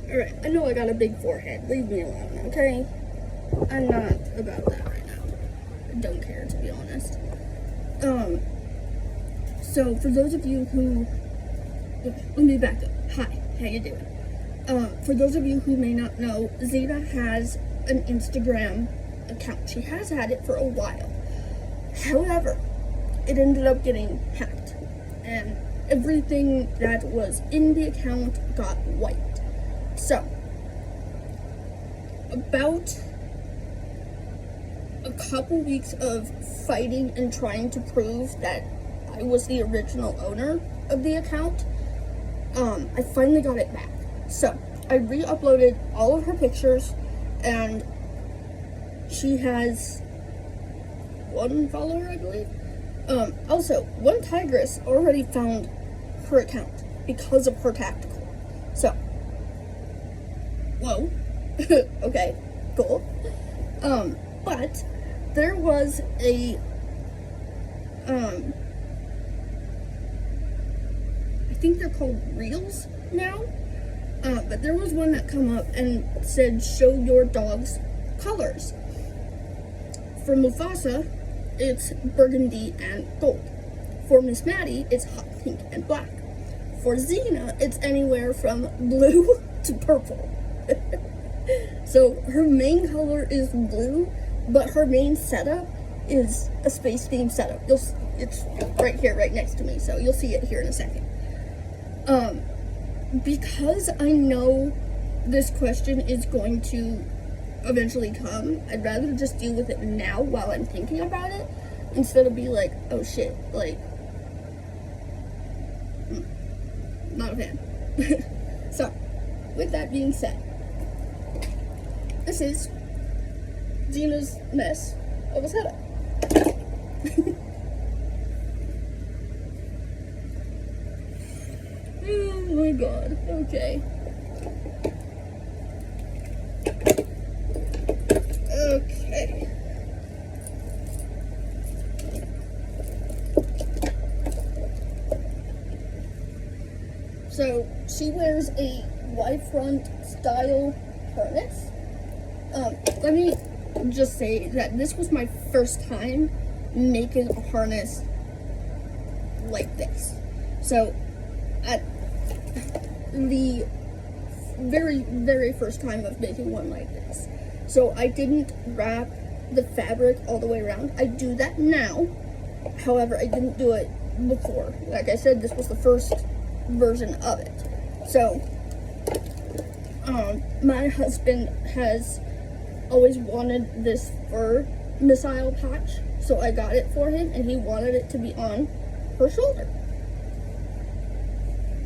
Alright, I know I got a big forehead. Leave me alone, okay? I'm not about that right now. I don't care, to be honest. So for those of you who... Let me back up. Hi, how you doing? For those of you who may not know, Xena has an Instagram account. She has had it for a while. However, it ended up getting hacked. And everything that was in the account got wiped. So, about a couple weeks of fighting and trying to prove that I was the original owner of the account, I finally got it back. So, I re-uploaded all of her pictures, and she has 1 follower, I believe. Also, one tigress already found her account because of her tactical. So, whoa. Okay, cool. But there was a, I think they're called reels now. But there was one that come up and said, show your dog's colors. For Mufasa, it's burgundy and gold. For Miss Maddie, it's hot pink and black. For Xena, it's anywhere from blue to purple. So her main color is blue, but her main setup is a space theme setup. It's right here, right next to me, so you'll see it here in a second. Because I know this question is going to eventually come, I'd rather just deal with it now while I'm thinking about it, instead of be like, oh shit, like, not a fan. So, with that being said, this is Xena's mess of a setup. Oh my god, okay. Okay. So, she wears a Y-front style harness. Let me just say that this was my first time making a harness like this. So, at the very, very first time of making one like this. So I didn't wrap the fabric all the way around. I do that now. However, I didn't do it before. Like I said, this was the first version of it. So, my husband has always wanted this fur missile patch. So I got it for him, and he wanted it to be on her shoulder.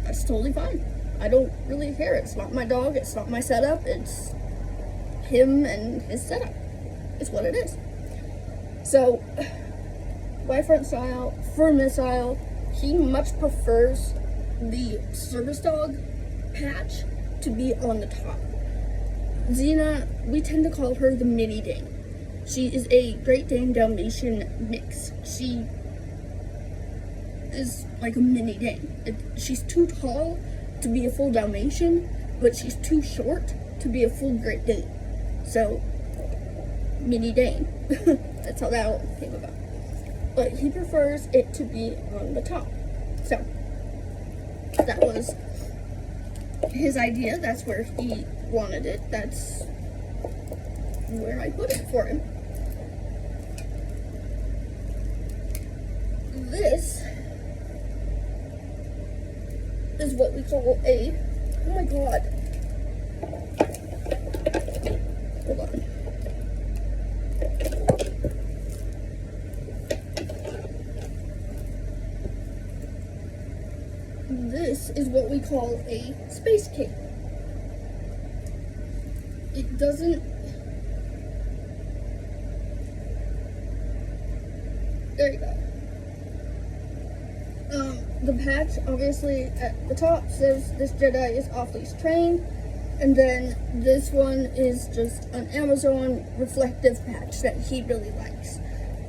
That's totally fine. I don't really care. It's not my dog. It's not my setup. It's him and his setup. It's what it is. So, Y-front style, fur missile. He much prefers the service dog patch to be on the top. Xena, we tend to call her the mini Dane. She is a Great Dane Dalmatian mix. She is like a mini Dane. She's too tall to be a full Dalmatian, but she's too short to be a full Great Dane. So, mini Dane. That's how that all came about. But he prefers it to be on the top. So, that was his idea. That's where he wanted it. That's where I put it for him. This is what we call a, oh my god, hold on. This is what we call a space cape. It doesn't, there you go. The patch, obviously, at the top says this Jedi is off-leash trained, and then this one is just an Amazon reflective patch that he really likes.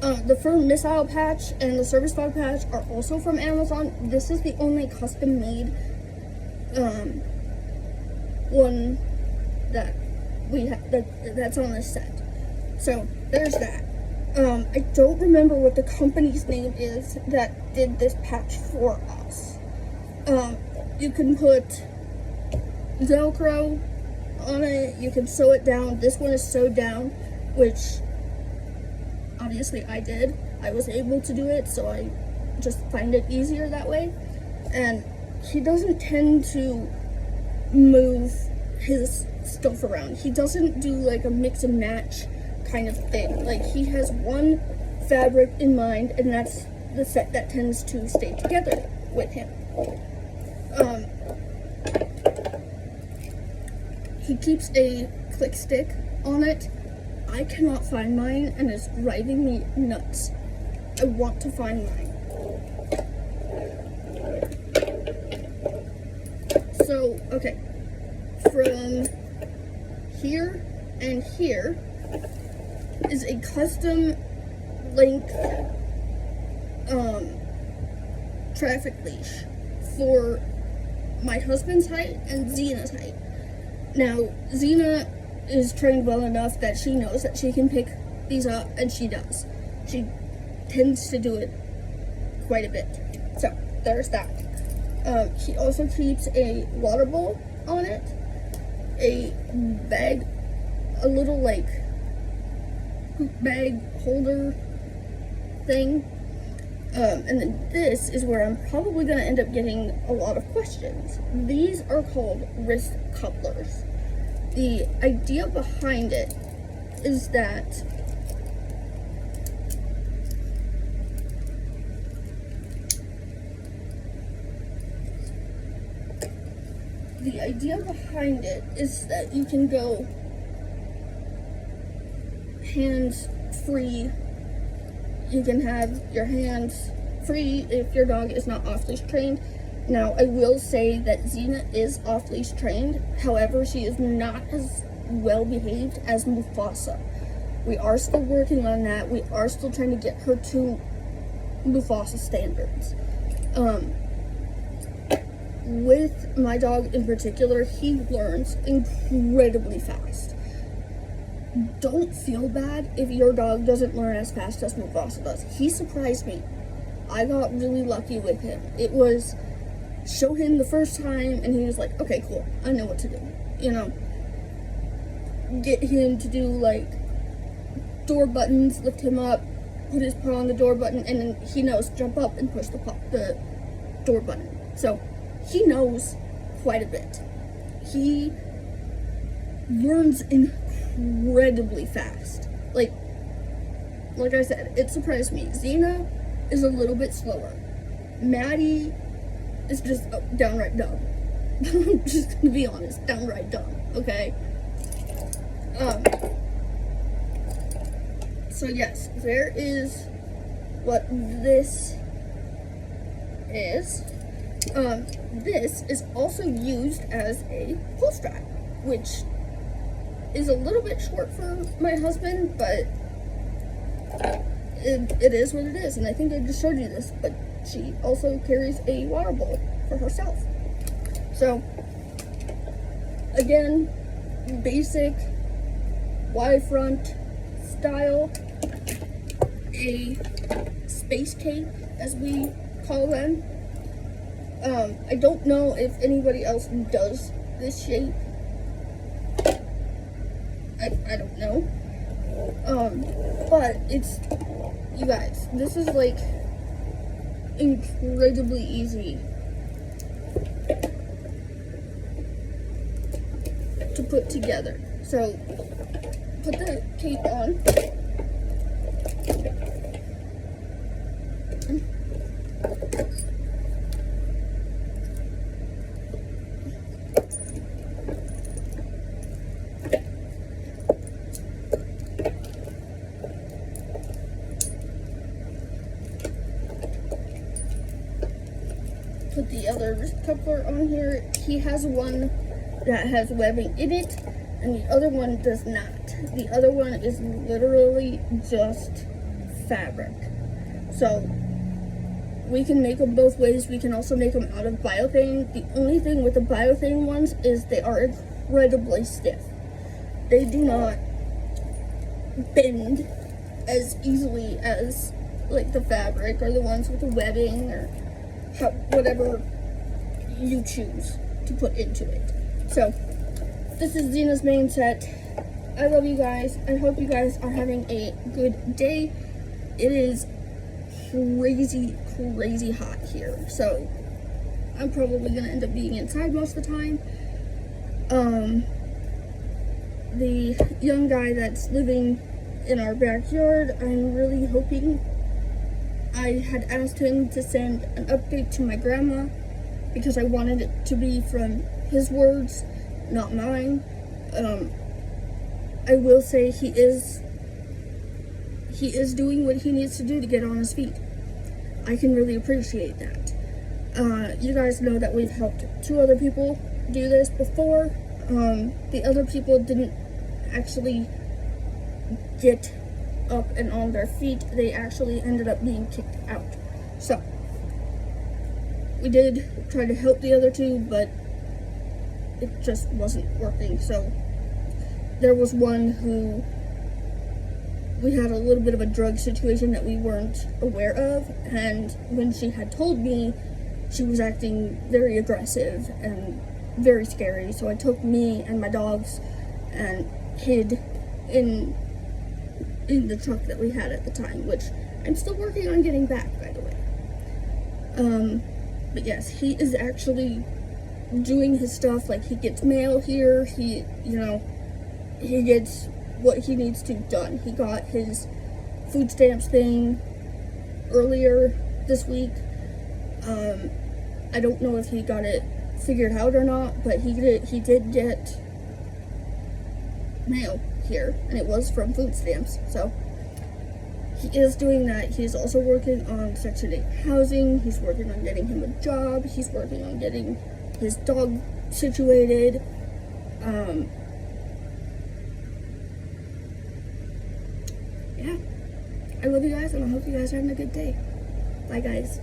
The fur missile patch and the service dog patch are also from Amazon. This is the only custom-made one that we have that's on this set. So there's that. I don't remember what the company's name is that did this patch for us. You can put Velcro on it, you can sew it down. This one is sewed down, which obviously I did. I was able to do it, so I just find it easier that way. And he doesn't tend to move his stuff around. He doesn't do like a mix and match kind of thing. Like, he has one fabric in mind, and that's the set that tends to stay together with him. He keeps a click stick on it. I cannot find mine, and it's driving me nuts. I want to find mine. So, okay, from here and here is a custom length traffic leash for my husband's height and Xena's height. Now, Xena is trained well enough that she knows that she can pick these up, and she does. She tends to do it quite a bit. So, there's that. He also keeps a water bowl on it, a bag, a little like poop bag holder thing, and then this is where I'm probably going to end up getting a lot of questions. These are called wrist couplers. The idea behind it is that you can go hands free. You can have your hands free if your dog is not off-leash trained. Now, I will say that Xena is off-leash trained. However, she is not as well behaved as Mufasa. We are still working on that. We are still trying to get her to Mufasa standards. With my dog in particular, he learns incredibly fast. Don't feel bad if your dog doesn't learn as fast as Mufasa does. He surprised me. I got really lucky with him. It was show him the first time, and he was like, okay, cool, I know what to do. You know, get him to do like door buttons, lift him up, put his paw on the door button, and then he knows jump up and push the door button. So he knows quite a bit. He learns incredibly fast. Like I said, it surprised me. Xena is a little bit slower. Maddie is just downright dumb. I'm just gonna be honest, downright dumb, okay? So yes, there is what this is. This is also used as a pull strap, which is a little bit short for my husband, but it is what it is. And I think I just showed you this, but she also carries a water bowl for herself. So, again, basic Y-front style, a space cape, as we call them. I don't know if anybody else does this shape. I don't know. But it's, you guys, this is like incredibly easy to put together. So, put the cape on. Put the other wrist coupler on here. He has one that has webbing in it, and the other one does not. The other one is literally just fabric. So we can make them both ways. We can also make them out of biothane. The only thing with the biothane ones is they are incredibly stiff. They do not bend as easily as like the fabric or the ones with the webbing or whatever you choose to put into it. So this is Xena's main set. I love you guys. I hope you guys are having a good day. It is crazy hot here, so I'm probably gonna end up being inside most of the time. The young guy that's living in our backyard, I'm really hoping. I had asked him to send an update to my grandma because I wanted it to be from his words, not mine. I will say he is doing what he needs to do to get on his feet. I can really appreciate that. You guys know that we've helped 2 other people do this before. The other people didn't actually get up and on their feet. They actually ended up being kicked out. So we did try to help the other 2, but it just wasn't working. So there was one who we had a little bit of a drug situation that we weren't aware of, and when she had told me, she was acting very aggressive and very scary. So I took me and my dogs and hid in the truck that we had at the time, which I'm still working on getting back, by the way. But yes, he is actually doing his stuff. Like, he gets mail here, he gets what he needs to done. He got his food stamps thing earlier this week. I don't know if he got it figured out or not, but he did get mail here, and it was from food stamps. So he is doing that. He's also working on Section 8 housing. He's working on getting him a job. He's working on getting his dog situated. Yeah, I love you guys, and I hope you guys are having a good day. Bye, guys.